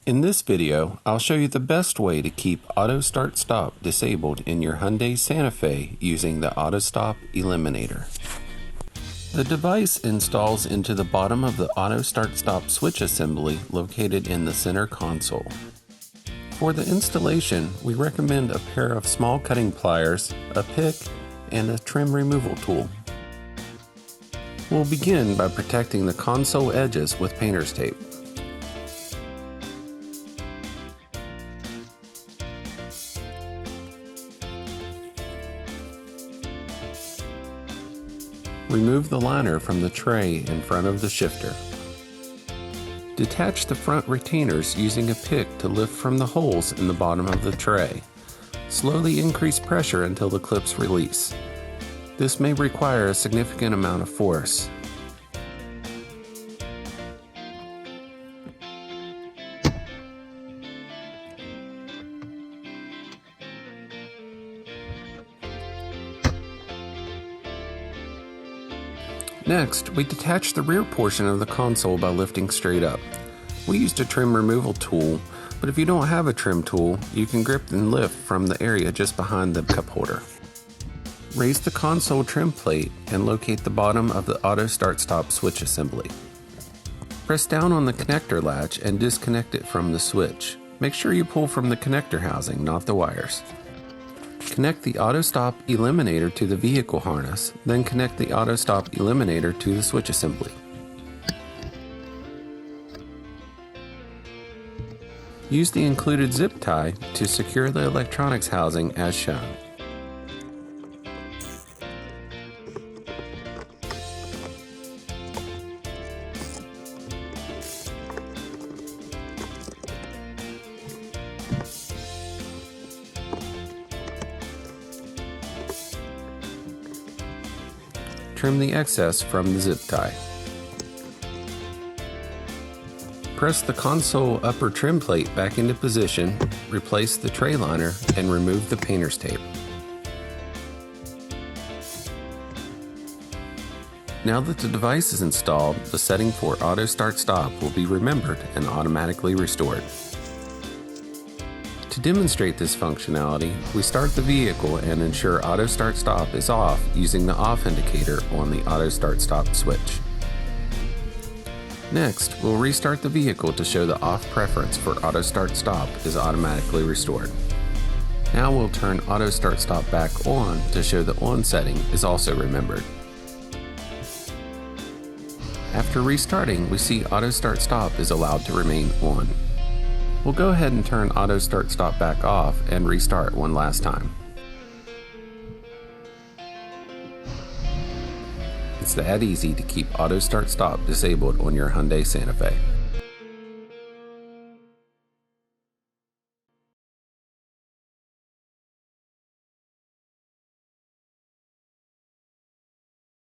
In this video, I'll show you the best way to keep AutoStart Stop disabled in your Hyundai Santa Fe using the Autostop Eliminator. The device installs into the bottom of the AutoStart Stop switch assembly located in the center console. For the installation, we recommend a pair of small cutting pliers, a pick, and a trim removal tool. We'll begin by protecting the console edges with painter's tape. Remove the liner from the tray in front of the shifter. Detach the front retainers using a pick to lift from the holes in the bottom of the tray. Slowly increase pressure until the clips release. This may require a significant amount of force. Next, we detach the rear portion of the console by lifting straight up. We used a trim removal tool, but if you don't have a trim tool, you can grip and lift from the area just behind the cup holder. Raise the console trim plate and locate the bottom of the AutoStart Stop switch assembly. Press down on the connector latch and disconnect it from the switch. Make sure you pull from the connector housing, not the wires. Connect the Autostop Eliminator to the vehicle harness, then connect the Autostop Eliminator to the switch assembly. Use the included zip tie to secure the electronics housing as shown. Trim the excess from the zip tie. Press the console upper trim plate back into position, replace the tray liner, and remove the painter's tape. Now that the device is installed, the setting for AutoStart Stop will be remembered and automatically restored. To demonstrate this functionality, we start the vehicle and ensure AutoStart Stop is off using the off indicator on the AutoStart Stop switch. Next, we'll restart the vehicle to show the off preference for AutoStart Stop is automatically restored. Now we'll turn AutoStart Stop back on to show the on setting is also remembered. After restarting, we see AutoStart Stop is allowed to remain on. We'll go ahead and turn AutoStart Stop back off and restart one last time. It's that easy to keep AutoStart Stop disabled on your Hyundai Santa Fe.